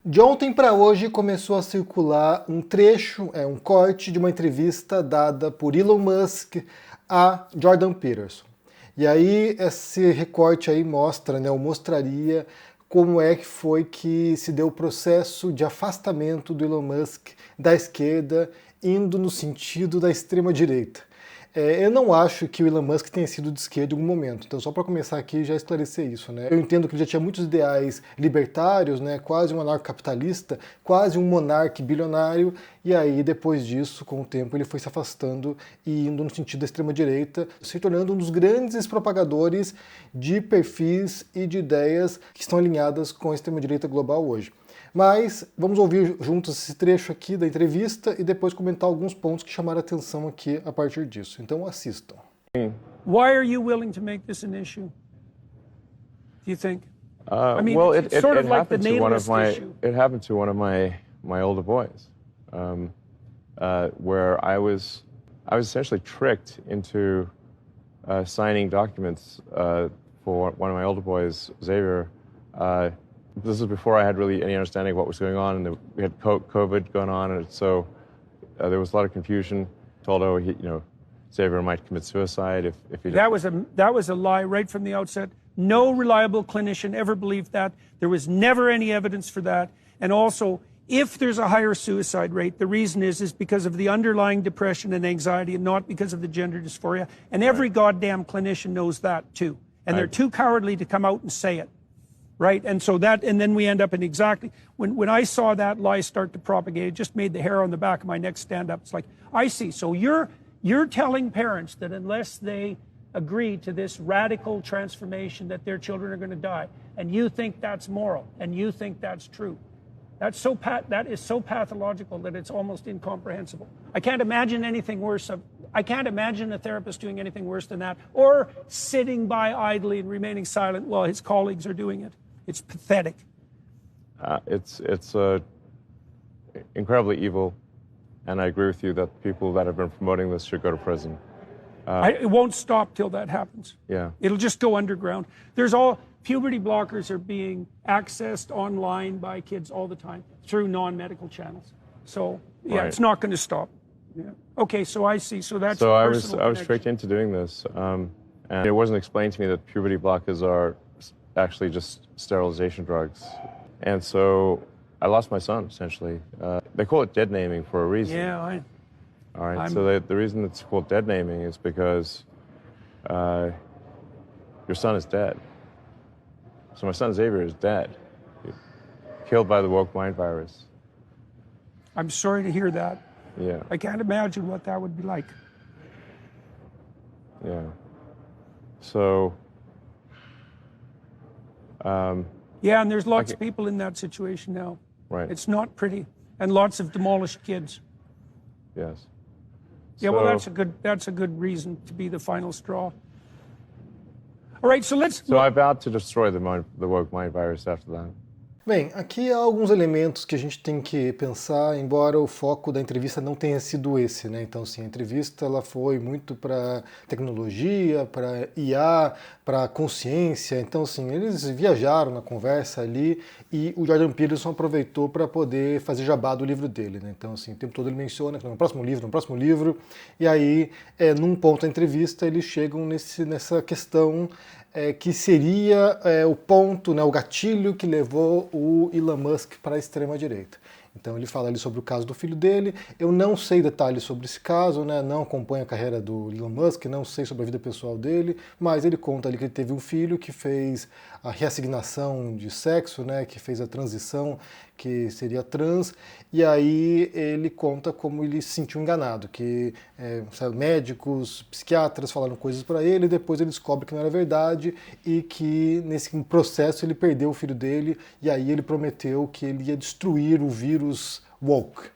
De ontem para hoje começou a circular um trecho, um corte de uma entrevista dada por Elon Musk a Jordan Peterson. E aí esse recorte aí mostra, ou mostraria como é que foi que se deu o processo de afastamento do Elon Musk da esquerda, indo no sentido da extrema-direita. Eu não acho que o Elon Musk tenha sido de esquerda em algum momento, então só para começar aqui já esclarecer isso. Eu entendo que ele já tinha muitos ideais libertários, quase um anarcocapitalista, quase um monarca bilionário, e aí depois disso, com o tempo, ele foi se afastando e indo no sentido da extrema-direita, se tornando um dos grandes propagadores de perfis e de ideias que estão alinhadas com a extrema-direita global hoje. Mas vamos ouvir juntos esse trecho aqui da entrevista e depois comentar alguns pontos que chamaram a atenção aqui a partir disso. Então assistam. Why are you willing to make this an issue? Do you think? Well, it sort of like the happened to one of nameless my issue. it happened to one of my older boys, where I was essentially tricked into signing documents for one of my older boys, Xavier. This was before I had really any understanding of what was going on, and we had COVID going on, and so there was a lot of confusion. Told, Xavier might commit suicide if he. That was a lie right from the outset. No reliable clinician ever believed that. There was never any evidence for that. And also, if there's a higher suicide rate, the reason is because of the underlying depression and anxiety, and not because of the gender dysphoria. And every goddamn clinician knows that too. And they're too cowardly to come out and say it. Right, and so and then we end up in exactly, when I saw that lie start to propagate, it just made the hair on the back of my neck stand up. It's like, I see, so you're telling parents that unless they agree to this radical transformation that their children are going to die, and you think that's moral, and you think that's true. That is so pathological that it's almost incomprehensible. I can't imagine anything worse. I can't imagine a therapist doing anything worse than that, or sitting by idly and remaining silent while his colleagues are doing it. It's pathetic. It's incredibly evil, and I agree with you that people that have been promoting this should go to prison. It won't stop till that happens. Yeah. It'll just go underground. Puberty blockers are being accessed online by kids all the time through non-medical channels. So yeah, It's not going to stop. Yeah. Okay, so I see. So that's so I was tricked into doing this, and it wasn't explained to me that puberty blockers are actually just sterilization drugs, and so I lost my son essentially. They call it dead naming for a reason. Yeah. All right. So the reason it's called dead naming is because your son is dead. So my son Xavier is dead, killed by the woke mind virus. I'm sorry to hear that. Yeah. I can't imagine what that would be like. Yeah. So. Yeah, and there's lots of people in that situation now. Right. It's not pretty, and lots of demolished kids. Yes. Yeah, well, that's a good reason to be the final straw. All right, so I vowed to destroy the woke mind virus after that. Bem, aqui há alguns elementos que a gente tem que pensar, embora o foco da entrevista não tenha sido esse, Então, assim, a entrevista ela foi muito para tecnologia, para IA, para consciência. Então, assim, eles viajaram na conversa ali e o Jordan Peterson aproveitou para poder fazer jabá do livro dele, Então, assim, o tempo todo ele menciona que no próximo livro, e aí, num ponto da entrevista, eles chegam nessa questão que seria o ponto, o gatilho que levou o Elon Musk para a extrema-direita. Então ele fala ali sobre o caso do filho dele. Eu não sei detalhes sobre esse caso, não acompanho a carreira do Elon Musk, não sei sobre a vida pessoal dele, mas ele conta ali que ele teve um filho que fez a reassignação de sexo, que fez a transição, que seria trans, e aí ele conta como ele se sentiu enganado, que médicos, psiquiatras falaram coisas para ele, e depois ele descobre que não era verdade e que nesse processo ele perdeu o filho dele, e aí ele prometeu que ele ia destruir o vírus woke.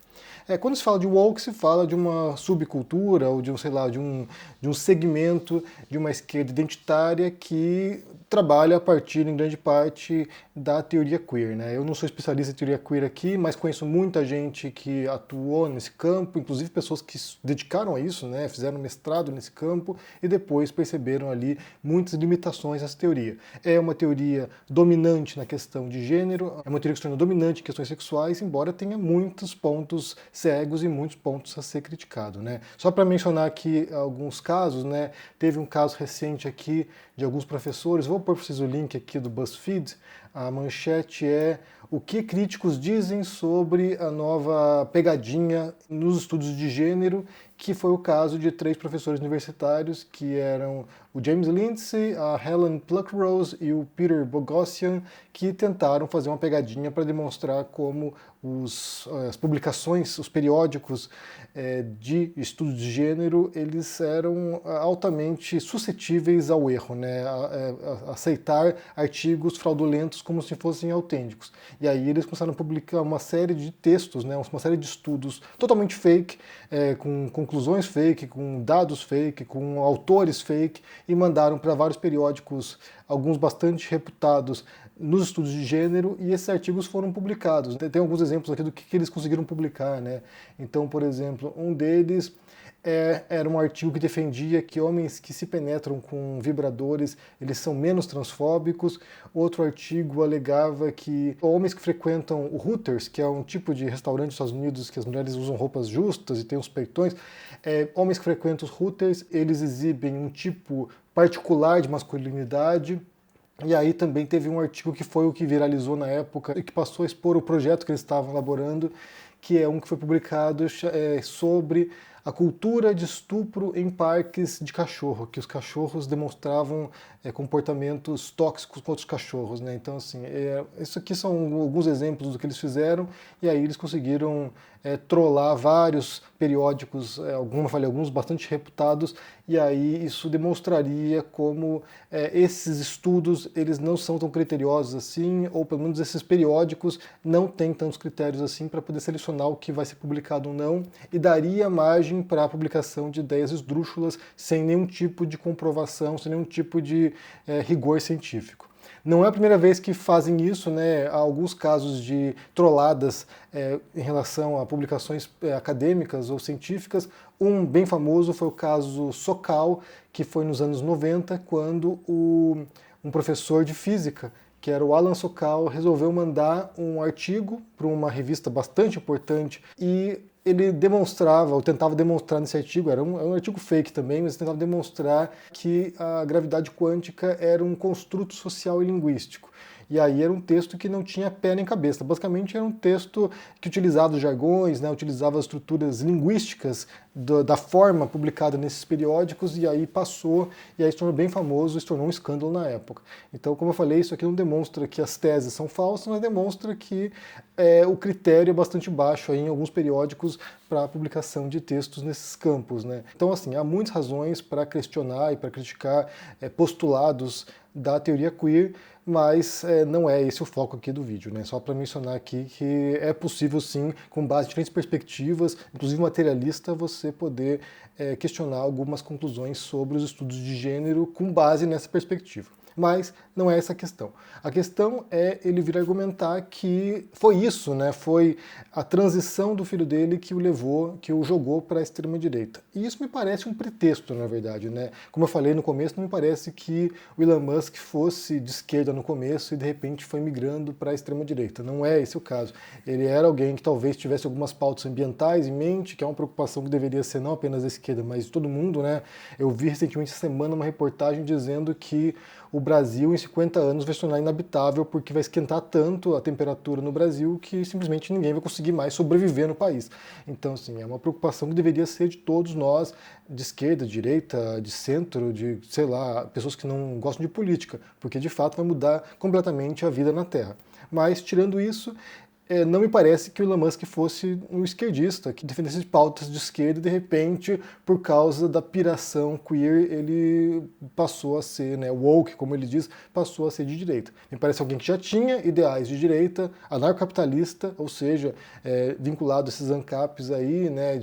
Quando se fala de woke, se fala de uma subcultura ou de um segmento de uma esquerda identitária que trabalha a partir, em grande parte, da teoria queer, né? Eu não sou especialista em teoria queer aqui, mas conheço muita gente que atuou nesse campo, inclusive pessoas que se dedicaram a isso, né? Fizeram mestrado nesse campo e depois perceberam ali muitas limitações nessa teoria. É uma teoria dominante na questão de gênero, é uma teoria que se torna dominante em questões sexuais, embora tenha muitos pontos cegos e muitos pontos a ser criticado, né? Só para mencionar aqui alguns casos, né? Teve um caso recente aqui de alguns professores, vou pôr para vocês o link aqui do BuzzFeed, a manchete é: o que críticos dizem sobre a nova pegadinha nos estudos de gênero, que foi o caso de 3 professores universitários, que eram o James Lindsay, a Helen Pluckrose e o Peter Boghossian, que tentaram fazer uma pegadinha para demonstrar como as publicações, os periódicos de estudos de gênero, eles eram altamente suscetíveis ao erro, né? A aceitar artigos fraudulentos como se fossem autênticos. E aí eles começaram a publicar uma série de textos, né? Uma série de estudos totalmente fake, com conclusões fake, com dados fake, com autores fake, e mandaram para vários periódicos, alguns bastante reputados, nos estudos de gênero, e esses artigos foram publicados. Tem alguns exemplos aqui do que eles conseguiram publicar, né? Então, por exemplo, um deles era um artigo que defendia que homens que se penetram com vibradores, eles são menos transfóbicos. Outro artigo alegava que homens que frequentam o Hooters, que é um tipo de restaurante nos Estados Unidos que as mulheres usam roupas justas e têm os peitões, homens que frequentam os Hooters, eles exibem um tipo particular de masculinidade. E aí também teve um artigo que foi o que viralizou na época e que passou a expor o projeto que eles estavam elaborando, que é um que foi publicado sobre a cultura de estupro em parques de cachorro, que os cachorros demonstravam comportamentos tóxicos com outros cachorros, né? Então, assim, isso aqui são alguns exemplos do que eles fizeram, e aí eles conseguiram trollar vários periódicos, alguns bastante reputados, e aí isso demonstraria como esses estudos, eles não são tão criteriosos assim, ou pelo menos esses periódicos não têm tantos critérios assim para poder selecionar o que vai ser publicado ou não, e daria margem para a publicação de ideias esdrúxulas sem nenhum tipo de comprovação, sem nenhum tipo de rigor científico. Não é a primeira vez que fazem isso, né? Há alguns casos de trolladas em relação a publicações acadêmicas ou científicas. Um bem famoso foi o caso Sokal, que foi nos anos 90, quando um professor de física, que era o Alan Sokal, resolveu mandar um artigo para uma revista bastante importante, e ele demonstrava, ou tentava demonstrar nesse artigo, era um artigo fake também, mas tentava demonstrar que a gravidade quântica era um construto social e linguístico. E aí era um texto que não tinha pé nem cabeça. Basicamente era um texto que utilizava os jargões, né, utilizava as estruturas linguísticas da forma publicada nesses periódicos, e aí passou, e aí se tornou bem famoso, se tornou um escândalo na época. Então, como eu falei, isso aqui não demonstra que as teses são falsas, mas demonstra que o critério é bastante baixo aí em alguns periódicos para a publicação de textos nesses campos, né? Então, assim, há muitas razões para questionar e para criticar postulados da teoria queer, mas não é esse o foco aqui do vídeo, né? Só para mencionar aqui que é possível sim, com base em diferentes perspectivas, inclusive materialista, você poder questionar algumas conclusões sobre os estudos de gênero com base nessa perspectiva. Mas não é essa a questão. A questão é ele vir argumentar que foi isso, né? Foi a transição do filho dele que o levou, que o jogou para a extrema-direita. E isso me parece um pretexto, na verdade, né? Como eu falei no começo, não me parece que o Elon Musk fosse de esquerda no começo e de repente foi migrando para a extrema-direita. Não é esse o caso. Ele era alguém que talvez tivesse algumas pautas ambientais em mente, que é uma preocupação que deveria ser não apenas da esquerda, mas de todo mundo, né? Eu vi recentemente essa semana uma reportagem dizendo que o Brasil em 50 anos vai se tornar inabitável porque vai esquentar tanto a temperatura no Brasil que simplesmente ninguém vai conseguir mais sobreviver no país. Então, assim, é uma preocupação que deveria ser de todos nós, de esquerda, de direita, de centro, de, sei lá, pessoas que não gostam de política, porque de fato vai mudar completamente a vida na Terra. Mas, tirando isso, não me parece que o Elon Musk fosse um esquerdista, que defendesse pautas de esquerda e, de repente, por causa da piração queer, ele passou a ser, né, woke, como ele diz, passou a ser de direita. Me parece alguém que já tinha ideais de direita, anarcocapitalista, ou seja, vinculado a esses ANCAPs aí, né,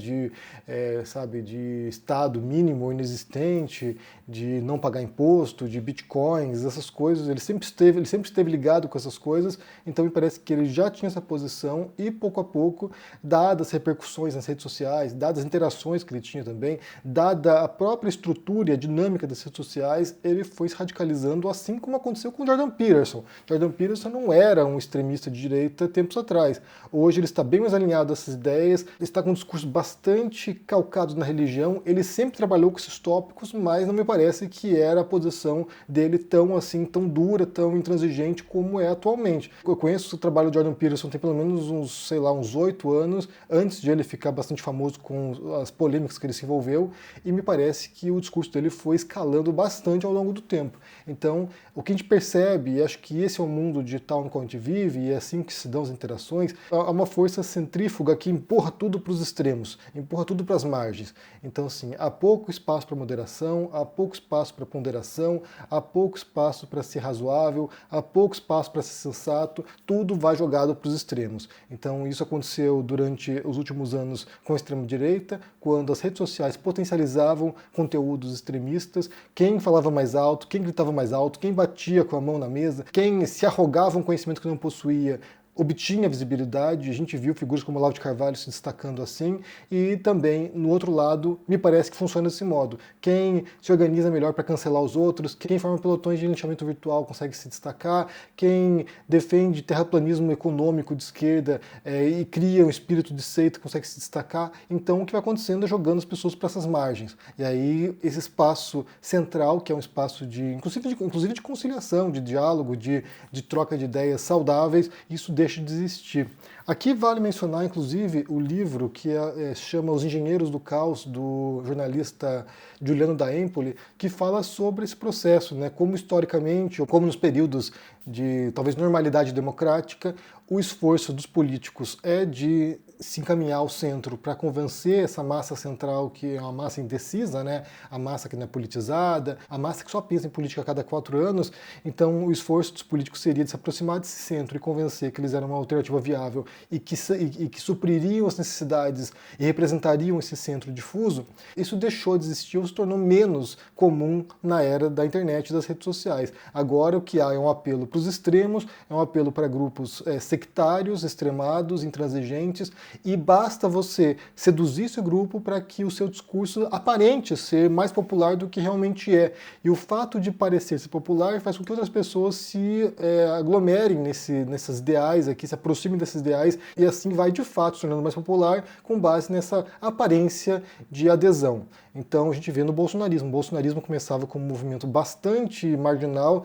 sabe, de Estado mínimo inexistente, de não pagar imposto, de bitcoins, essas coisas. Ele sempre esteve ligado com essas coisas, então me parece que ele já tinha essa posição e, pouco a pouco, dadas as repercussões nas redes sociais, dadas as interações que ele tinha também, dada a própria estrutura e a dinâmica das redes sociais, ele foi se radicalizando, assim como aconteceu com Jordan Peterson. Jordan Peterson não era um extremista de direita tempos atrás. Hoje ele está bem mais alinhado a essas ideias, ele está com um discurso bastante calcado na religião, ele sempre trabalhou com esses tópicos, mas não me parece que era a posição dele tão assim, tão dura, tão intransigente como é atualmente. Eu conheço o trabalho de Jordan Peterson tem pelo menos uns 8 anos, antes de ele ficar bastante famoso com as polêmicas que ele se envolveu, e me parece que o discurso dele foi escalando bastante ao longo do tempo. Então, o que a gente percebe, e acho que esse é o mundo digital no qual a gente vive, e é assim que se dão as interações, há uma força centrífuga que empurra tudo para os extremos, empurra tudo para as margens. Então, assim, há pouco espaço para moderação, há pouco espaço para ponderação, há pouco espaço para ser razoável, há pouco espaço para ser sensato, tudo vai jogado para os extremos. Então isso aconteceu durante os últimos anos com a extrema-direita, quando as redes sociais potencializavam conteúdos extremistas, quem falava mais alto, quem gritava mais alto, quem batia com a mão na mesa, quem se arrogava um conhecimento que não possuía, obtinha visibilidade. A gente viu figuras como Olavo de Carvalho se destacando assim, e também, no outro lado, me parece que funciona desse modo. Quem se organiza melhor para cancelar os outros, quem forma pelotões de linchamento virtual consegue se destacar, quem defende terraplanismo econômico de esquerda e cria um espírito de seita consegue se destacar. Então o que vai acontecendo é jogando as pessoas para essas margens. E aí esse espaço central, que é um espaço inclusive de conciliação, de diálogo, de troca de ideias saudáveis, isso deixa de existir. Aqui vale mencionar, inclusive, o livro que chama Os Engenheiros do Caos, do jornalista Giuliano da Empoli, que fala sobre esse processo, né? Como historicamente, ou como nos períodos de talvez normalidade democrática, o esforço dos políticos é de se encaminhar ao centro para convencer essa massa central, que é uma massa indecisa, né? A massa que não é politizada, a massa que só pensa em política a cada 4 anos. Então o esforço dos políticos seria de se aproximar desse centro e convencer que eles eram uma alternativa viável e que supririam as necessidades e representariam esse centro difuso. Isso deixou de existir ou se tornou menos comum na era da internet e das redes sociais. Agora o que há é um apelo para os extremos, é um apelo para grupos sectários, extremados, intransigentes, e basta você seduzir esse grupo para que o seu discurso aparente ser mais popular do que realmente é. E o fato de parecer ser popular faz com que outras pessoas se aglomerem nesses ideais aqui, se aproximem desses ideais, e assim vai de fato se tornando mais popular com base nessa aparência de adesão. Então a gente vê no bolsonarismo. O bolsonarismo começava como um movimento bastante marginal,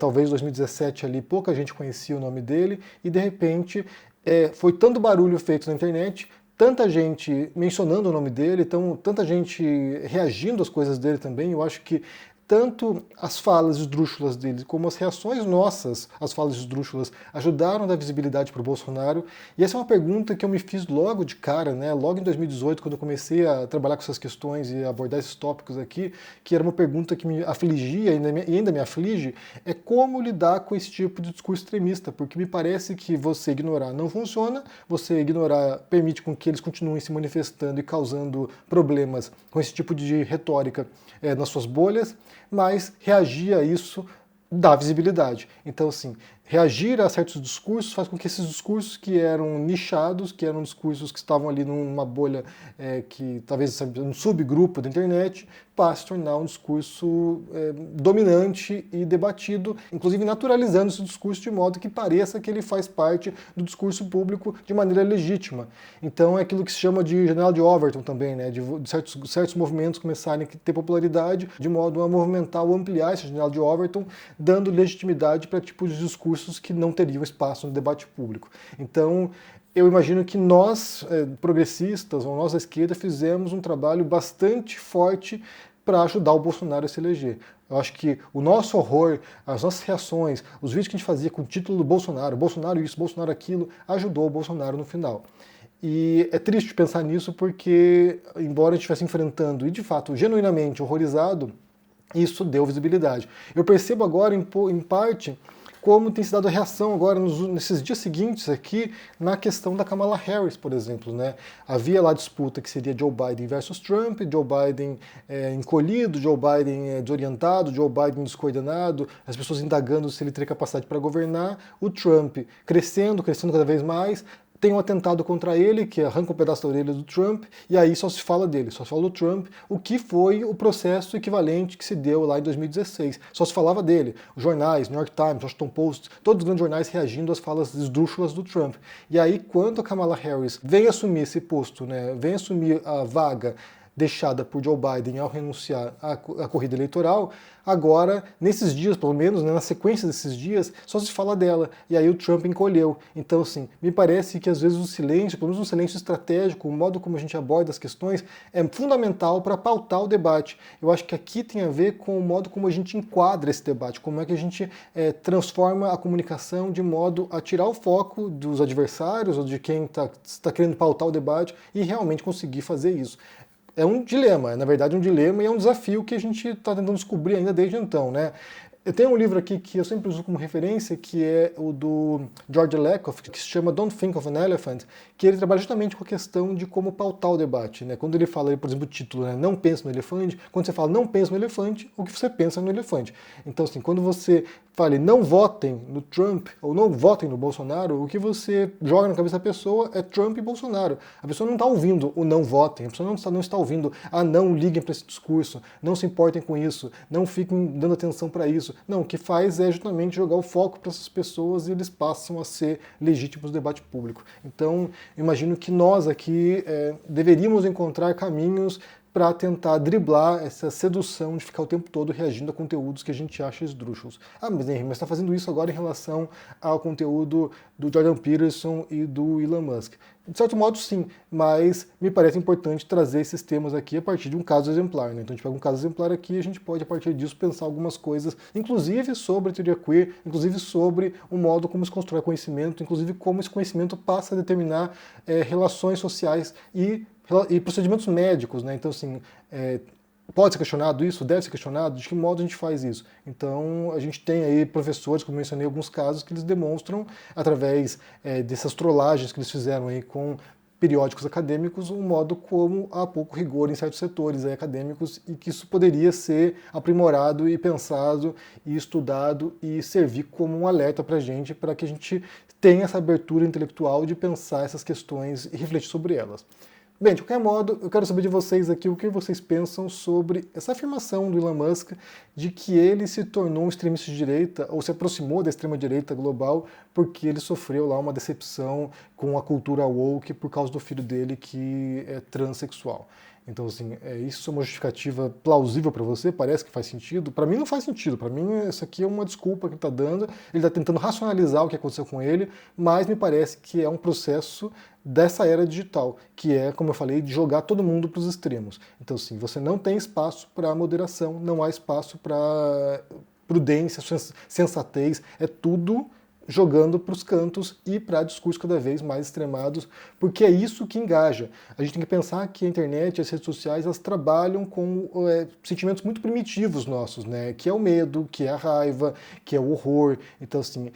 talvez em 2017 ali pouca gente conhecia o nome dele, e de repente foi tanto barulho feito na internet, tanta gente mencionando o nome dele, tanta gente reagindo às coisas dele também. Eu acho que tanto as falas esdrúxulas dele como as reações nossas às falas esdrúxulas ajudaram a dar visibilidade para o Bolsonaro. E essa é uma pergunta que eu me fiz logo de cara, né? Logo em 2018, quando eu comecei a trabalhar com essas questões e abordar esses tópicos aqui, que era uma pergunta que me afligia e ainda me aflige, é como lidar com esse tipo de discurso extremista, porque me parece que você ignorar não funciona, você ignorar permite com que eles continuem se manifestando e causando problemas com esse tipo de retórica nas suas bolhas, mas reagir a isso dá visibilidade. Então, assim, reagir a certos discursos faz com que esses discursos que eram nichados, que eram discursos que estavam ali numa bolha que talvez um subgrupo da internet, passe a tornar um discurso dominante e debatido, inclusive naturalizando esse discurso de modo que pareça que ele faz parte do discurso público de maneira legítima. Então é aquilo que se chama de janela de Overton também, né? De certos movimentos começarem a ter popularidade de modo a movimentar ou ampliar essa janela de Overton, dando legitimidade para tipos de discursos que não teriam espaço no debate público. Então, eu imagino que nós, progressistas, ou nós da esquerda, fizemos um trabalho bastante forte para ajudar o Bolsonaro a se eleger. Eu acho que o nosso horror, as nossas reações, os vídeos que a gente fazia com o título do Bolsonaro isso, Bolsonaro aquilo, ajudou o Bolsonaro no final. E é triste pensar nisso porque, embora a gente estivesse enfrentando, e de fato, genuinamente horrorizado, isso deu visibilidade. Eu percebo agora, em parte, como tem se dado a reação agora nesses dias seguintes aqui na questão da Kamala Harris, por exemplo, né? Havia lá a disputa que seria Joe Biden versus Trump, Joe Biden encolhido, Joe Biden desorientado, Joe Biden descoordenado, as pessoas indagando se ele teria capacidade para governar, o Trump crescendo cada vez mais. Tem um atentado contra ele, que arranca um pedaço da orelha do Trump, e aí só se fala dele, só se fala do Trump, o que foi o processo equivalente que se deu lá em 2016. Só se falava dele. Os jornais, New York Times, Washington Post, todos os grandes jornais reagindo às falas esdrúxulas do Trump. E aí, quando a Kamala Harris vem assumir esse posto, né, vem assumir a vaga deixada por Joe Biden ao renunciar à corrida eleitoral, agora, nesses dias, pelo menos, né, na sequência desses dias, só se fala dela. E aí o Trump encolheu. Então, assim, me parece que às vezes o silêncio, pelo menos um silêncio estratégico, o modo como a gente aborda as questões, é fundamental para pautar o debate. Eu acho que aqui tem a ver com o modo como a gente enquadra esse debate, como é que a gente transforma a comunicação de modo a tirar o foco dos adversários ou de quem está querendo pautar o debate e realmente conseguir fazer isso. É um dilema, é na verdade um dilema e é um desafio que a gente está tentando descobrir ainda desde então, né? Eu tenho um livro aqui que eu sempre uso como referência, que é o do George Lakoff, que se chama Don't Think of an Elephant, que ele trabalha justamente com a questão de como pautar o debate, né? Quando ele fala, por exemplo, o título, né? Não pense no elefante, quando você fala não pense no elefante, o que você pensa no elefante. Então, assim, quando você fala não votem no Trump ou não votem no Bolsonaro, o que você joga na cabeça da pessoa é Trump e Bolsonaro. A pessoa não está ouvindo o não votem, a pessoa não está ouvindo não liguem para esse discurso, não se importem com isso, não fiquem dando atenção para isso. Não, o que faz é justamente jogar o foco para essas pessoas e eles passam a ser legítimos no debate público. Então, imagino que nós aqui deveríamos encontrar caminhos para tentar driblar essa sedução de ficar o tempo todo reagindo a conteúdos que a gente acha esdrúxulos. Ah, mas Henry, está fazendo isso agora em relação ao conteúdo do Jordan Peterson e do Elon Musk. De certo modo, sim, mas me parece importante trazer esses temas aqui a partir de um caso exemplar, né? Então a gente pega um caso exemplar aqui e a gente pode, a partir disso, pensar algumas coisas, inclusive sobre a teoria queer, inclusive sobre o modo como se constrói conhecimento, inclusive como esse conhecimento passa a determinar relações sociais e procedimentos médicos, né? Então, assim, pode ser questionado isso? Deve ser questionado? De que modo a gente faz isso? Então, a gente tem aí professores, como eu mencionei, alguns casos que eles demonstram, através dessas trollagens que eles fizeram aí com periódicos acadêmicos, um modo como há pouco rigor em certos setores aí acadêmicos e que isso poderia ser aprimorado e pensado e estudado e servir como um alerta para que a gente tenha essa abertura intelectual de pensar essas questões e refletir sobre elas. Bem, de qualquer modo, eu quero saber de vocês aqui o que vocês pensam sobre essa afirmação do Elon Musk de que ele se tornou um extremista de direita ou se aproximou da extrema-direita global porque ele sofreu lá uma decepção com a cultura woke por causa do filho dele que é transexual. Então, assim, isso é uma justificativa plausível para você? Parece que faz sentido? Para mim não faz sentido. Para mim isso aqui é uma desculpa que ele está dando. Ele está tentando racionalizar o que aconteceu com ele, mas me parece que é um processo dessa era digital, que é, como eu falei, de jogar todo mundo para os extremos. Então, assim, você não tem espaço para moderação, não há espaço para prudência, sensatez, é tudo jogando para os cantos e para discursos cada vez mais extremados, porque é isso que engaja. A gente tem que pensar que a internet e as redes sociais, elas trabalham com sentimentos muito primitivos nossos, né? Que é o medo, que é a raiva, que é o horror. Então, assim,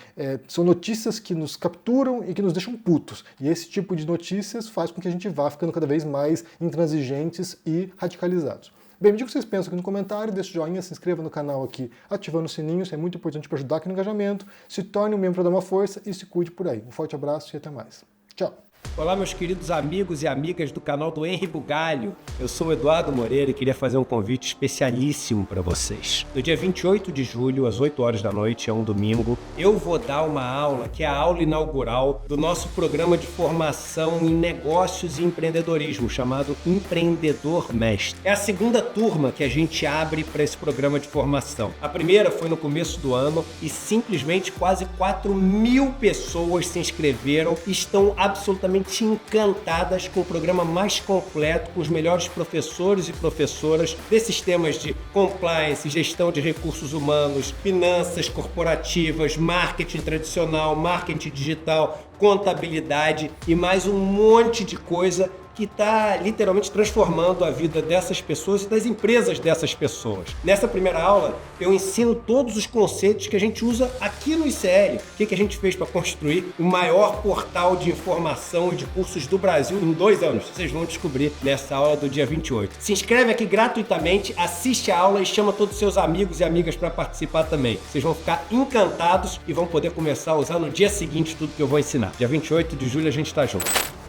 são notícias que nos capturam e que nos deixam putos. E esse tipo de notícias faz com que a gente vá ficando cada vez mais intransigentes e radicalizados. Bem, me diga o que vocês pensam aqui no comentário, deixa o joinha, se inscreva no canal aqui, ativando o sininho, isso é muito importante para ajudar aqui no engajamento, se torne um membro para dar uma força e se cuide por aí. Um forte abraço e até mais. Tchau! Olá, meus queridos amigos e amigas do canal do Henry Bugalho. Eu sou o Eduardo Moreira e queria fazer um convite especialíssimo para vocês. No dia 28 de julho, às 8 horas da noite, é um domingo, eu vou dar uma aula, que é a aula inaugural do nosso programa de formação em negócios e empreendedorismo, chamado Empreendedor Mestre. É a segunda turma que a gente abre para esse programa de formação. A primeira foi no começo do ano e simplesmente quase 4.000 pessoas se inscreveram e estão absolutamente simplesmente encantadas com o programa mais completo, com os melhores professores e professoras desses temas de compliance, gestão de recursos humanos, finanças corporativas, marketing tradicional, marketing digital, contabilidade e mais um monte de coisa que está literalmente transformando a vida dessas pessoas e das empresas dessas pessoas. Nessa primeira aula, eu ensino todos os conceitos que a gente usa aqui no ICL. O que a gente fez para construir o maior portal de informação e de cursos do Brasil em 2 anos. Vocês vão descobrir nessa aula do dia 28. Se inscreve aqui gratuitamente, assiste a aula e chama todos os seus amigos e amigas para participar também. Vocês vão ficar encantados e vão poder começar a usar no dia seguinte tudo que eu vou ensinar. Dia 28 de julho a gente está junto.